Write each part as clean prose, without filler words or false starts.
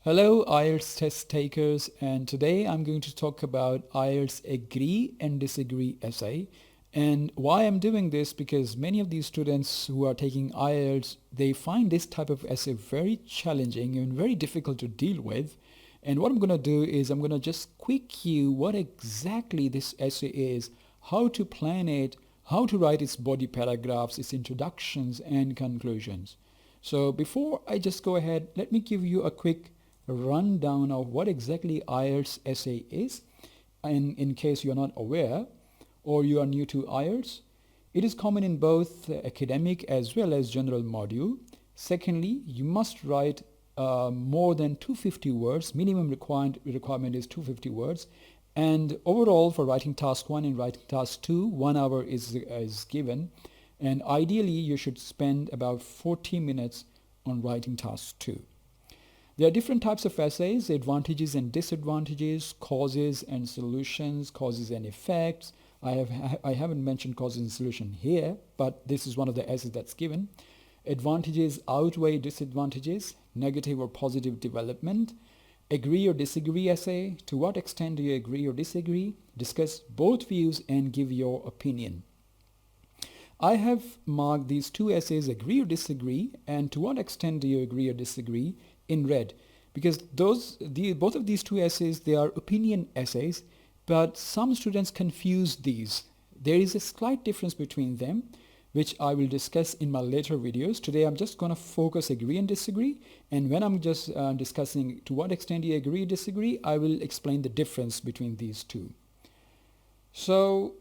Hello IELTS test takers, and today I'm going to talk about IELTS agree and disagree essay. And why I'm doing this, because many of these students who are taking IELTS, they find this type of essay very challenging and very difficult to deal with. And what I'm going to do is I'm going to just quick you what exactly this essay is, how to plan it, how to write its body paragraphs, its introductions and conclusions. So before I just go ahead, let me give you a quick rundown of what exactly IELTS essay is, and in case you're not aware or you are new to IELTS. It is common in both academic as well as general module. Secondly, you must write more than 250 words. Minimum requirement is 250 words, and overall for writing task 1 and writing task 2, 1 hour is given, and ideally you should spend about 40 minutes on writing task 2. There are different types of essays: advantages and disadvantages, causes and solutions, causes and effects. I haven't mentioned causes and solution here, but this is one of the essays that's given. Advantages outweigh disadvantages, negative or positive development. Agree or disagree essay: to what extent do you agree or disagree? Discuss both views and give your opinion. I have marked these two essays, agree or disagree, and to what extent do you agree or disagree, in red, because both of these two essays, they are opinion essays, but some students confuse these. There is a slight difference between them, which I will discuss in my later videos. Today I'm just going to focus agree and disagree, and when I'm just discussing to what extent you agree or disagree, I will explain the difference between these two. So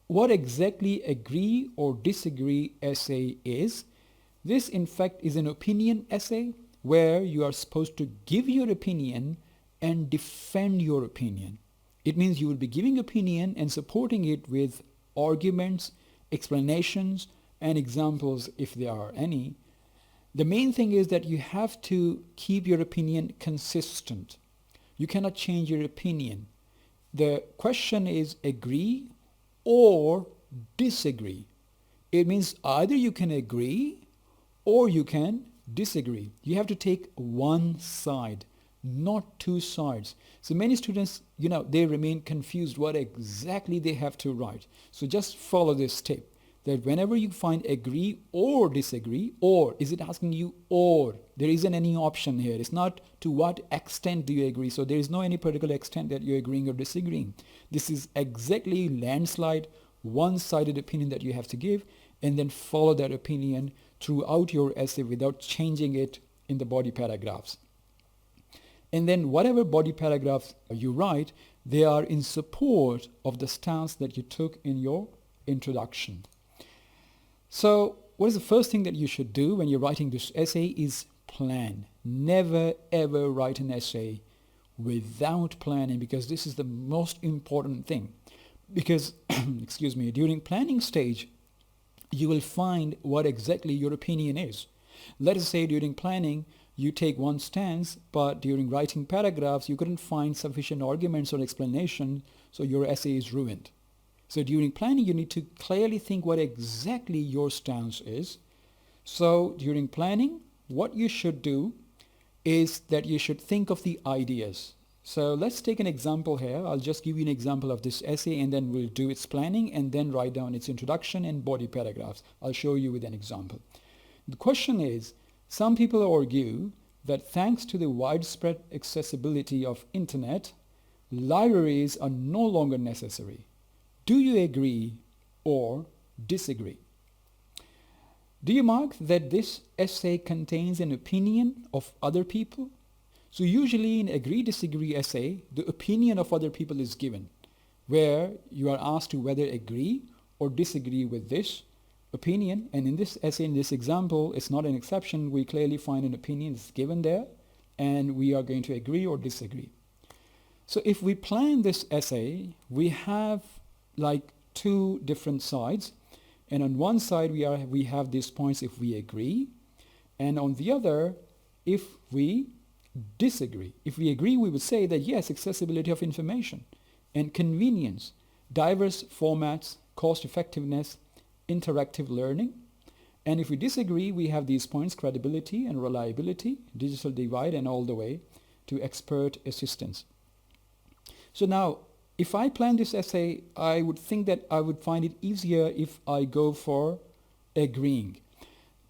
what exactly agree or disagree essay is? This in fact is an opinion essay where you are supposed to give your opinion and defend your opinion. It means you will be giving opinion and supporting it with arguments, explanations and examples if there are any. The main thing is that you have to keep your opinion consistent. You cannot change your opinion. The question is agree or disagree. It means either you can agree or you can disagree. You have to take one side, not two sides. So many students, they remain confused what exactly they have to write. So just follow this tip, that whenever you find agree or disagree, or is it asking you or, there isn't any option here. It's not to what extent do you agree. So there is no any particular extent that you're agreeing or disagreeing. This is exactly landslide, one-sided opinion that you have to give, and then follow that opinion throughout your essay without changing it in the body paragraphs. And then whatever body paragraphs you write, they are in support of the stance that you took in your introduction. So what is the first thing that you should do when you're writing this essay is plan. Never ever write an essay without planning, because this is the most important thing. Because, excuse me, during planning stage, you will find what exactly your opinion is. Let us say during planning, you take one stance, but during writing paragraphs, you couldn't find sufficient arguments or explanation, so your essay is ruined. So during planning, you need to clearly think what exactly your stance is. So during planning, what you should do is that you should think of the ideas. So let's take an example here. I'll just give you an example of this essay, and then we'll do its planning and then write down its introduction and body paragraphs. I'll show you with an example. The question is, some people argue that thanks to the widespread accessibility of internet, libraries are no longer necessary. Do you agree or disagree? Do you mark that this essay contains an opinion of other people? So usually in agree-disagree essay, the opinion of other people is given, where you are asked to whether agree or disagree with this opinion. And in this essay, in this example, it's not an exception. We clearly find an opinion is given there, and we are going to agree or disagree. So if we plan this essay, we have like two different sides. And on one side, we have these points if we agree, and on the other, if we disagree. If we agree, we would say that yes, accessibility of information and convenience, diverse formats, cost effectiveness, interactive learning, And if we disagree, we have these points: credibility and reliability, digital divide, and all the way to expert assistance. So now, if I plan this essay, I would think that I would find it easier if I go for agreeing.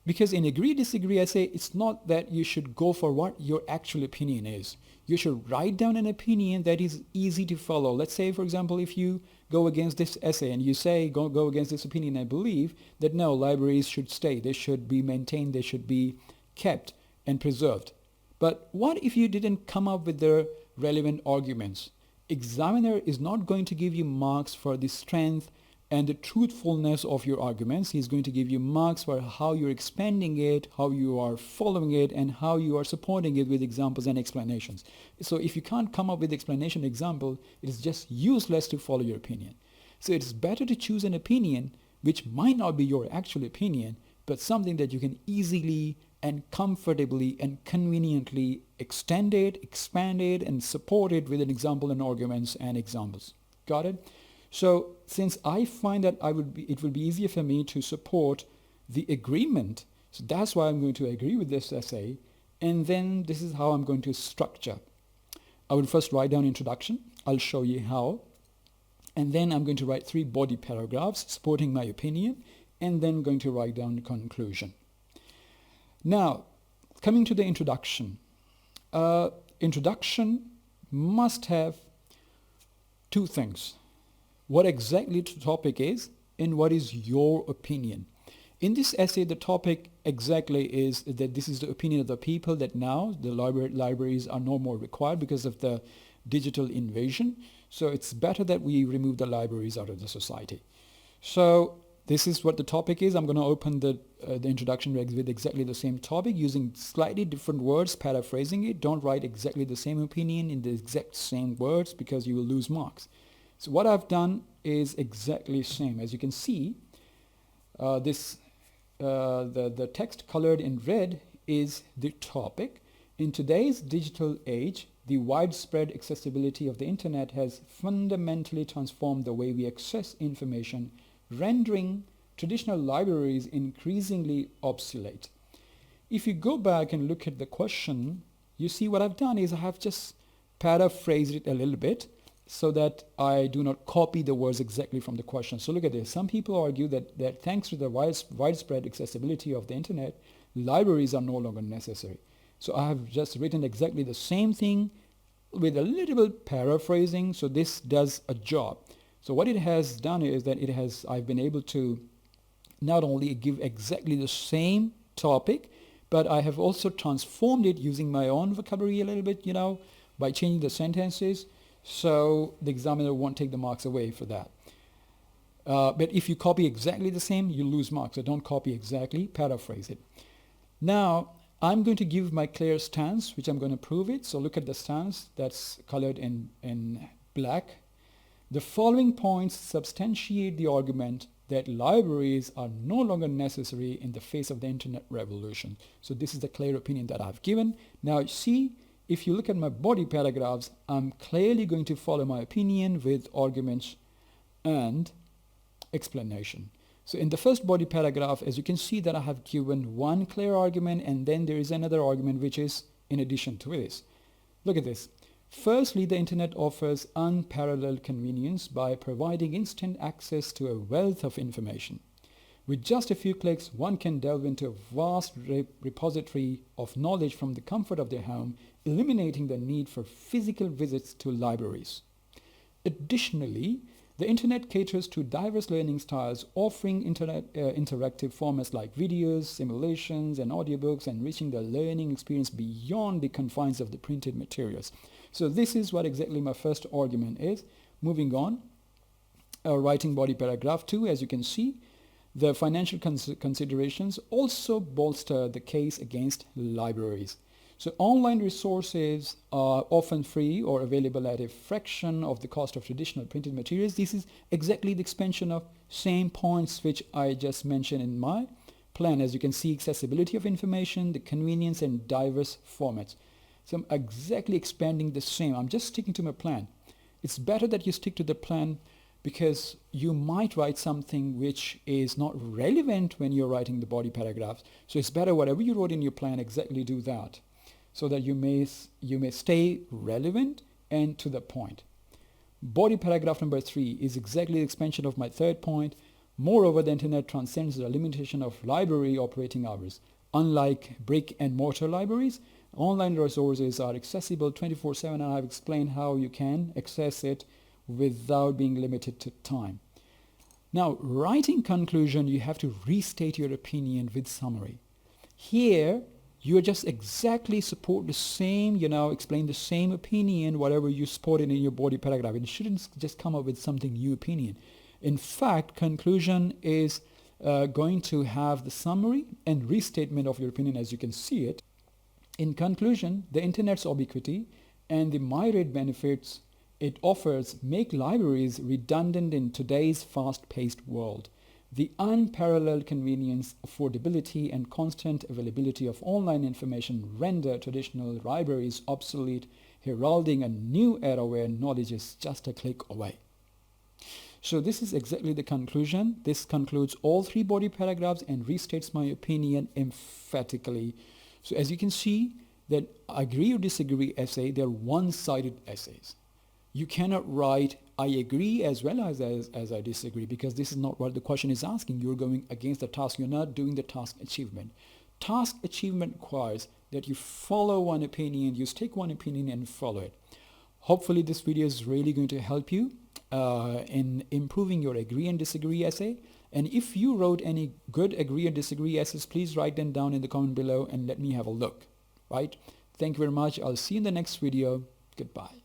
Because in agree, disagree essay, it's not that you should go for what your actual opinion is. You should write down an opinion that is easy to follow. Let's say, for example, if you go against this essay and you say, go against this opinion, I believe that no, libraries should stay, they should be maintained, they should be kept and preserved. But what if you didn't come up with the relevant arguments? Examiner is not going to give you marks for the strength and the truthfulness of your arguments. He's going to give you marks for how you're expanding it, how you are following it, and how you are supporting it with examples and explanations. So if you can't come up with explanation example, it is just useless to follow your opinion. So it's better to choose an opinion which might not be your actual opinion, but something that you can easily and comfortably and conveniently extend it, expand it, and support it with an example and arguments and examples. Got it? So since I find that it would be easier for me to support the agreement, so that's why I'm going to agree with this essay, and then this is how I'm going to structure. I will first write down introduction. I'll show you how. And then I'm going to write 3 body paragraphs supporting my opinion, and then going to write down the conclusion. Now, coming to the introduction. Introduction must have 2 things. What exactly the topic is and what is your opinion. In this essay, the topic exactly is that this is the opinion of the people that now the libraries are no more required because of the digital invasion. So it's better that we remove the libraries out of the society. So this is what the topic is. I'm going to open the introduction with exactly the same topic using slightly different words, paraphrasing it. Don't write exactly the same opinion in the exact same words because you will lose marks. So what I've done is exactly the same. As you can see, the text colored in red is the topic. In today's digital age, the widespread accessibility of the internet has fundamentally transformed the way we access information, rendering traditional libraries increasingly obsolete. If you go back and look at the question, you see what I've done is I have just paraphrased it a little bit so that I do not copy the words exactly from the question. So look at this. Some people argue that thanks to the widespread accessibility of the internet, libraries are no longer necessary. So I have just written exactly the same thing with a little bit paraphrasing. So this does a job. So what it has done is that I've been able to not only give exactly the same topic, but I have also transformed it using my own vocabulary a little bit, by changing the sentences. So the examiner won't take the marks away for that. But if you copy exactly the same, you lose marks. So don't copy exactly, paraphrase it. Now, I'm going to give my clear stance, which I'm going to prove it. So look at the stance that's colored in black. The following points substantiate the argument that libraries are no longer necessary in the face of the internet revolution. So this is the clear opinion that I've given. Now see, if you look at my body paragraphs, I'm clearly going to follow my opinion with arguments and explanation. So in the first body paragraph, as you can see that I have given one clear argument, and then there is another argument which is in addition to this. Look at this. Firstly, the internet offers unparalleled convenience by providing instant access to a wealth of information. With just a few clicks, one can delve into a vast repository of knowledge from the comfort of their home, eliminating the need for physical visits to libraries. Additionally, the internet caters to diverse learning styles, offering interactive formats like videos, simulations, and audiobooks, enriching the learning experience beyond the confines of the printed materials. So this is what exactly my first argument is. Moving on, writing body paragraph 2, as you can see, the financial considerations also bolster the case against libraries. So online resources are often free or available at a fraction of the cost of traditional printed materials. This is exactly the expansion of same points which I just mentioned in my plan. As you can see, accessibility of information, the convenience, and diverse formats. So I'm exactly expanding the same. I'm just sticking to my plan. It's better that you stick to the plan because you might write something which is not relevant when you're writing the body paragraphs. So it's better whatever you wrote in your plan, exactly do that, so that you may stay relevant and to the point. Body paragraph number 3 is exactly the expansion of my third point. Moreover, the internet transcends the limitation of library operating hours. Unlike brick and mortar libraries, online resources are accessible 24/7, and I've explained how you can access it without being limited to time. Now, writing conclusion, you have to restate your opinion with summary. Here, you just exactly support the same, explain the same opinion, whatever you supported in your body paragraph. And you shouldn't just come up with something new opinion. In fact, conclusion is going to have the summary and restatement of your opinion as you can see it. In conclusion, the internet's ubiquity and the myriad benefits it offers make libraries redundant in today's fast-paced world. The unparalleled convenience, affordability, and constant availability of online information render traditional libraries obsolete, heralding a new era where knowledge is just a click away. So this is exactly the conclusion. This concludes all 3 body paragraphs and restates my opinion emphatically. So as you can see, that agree or disagree essay, they're one-sided essays. You cannot write I agree as well as I disagree, because this is not what the question is asking. You're going against the task. You're not doing the task achievement. Task achievement requires that you follow one opinion, you take one opinion and follow it. Hopefully this video is really going to help you in improving your agree and disagree essay. And if you wrote any good agree or disagree essays, please write them down in the comment below and let me have a look. Right? Thank you very much. I'll see you in the next video. Goodbye.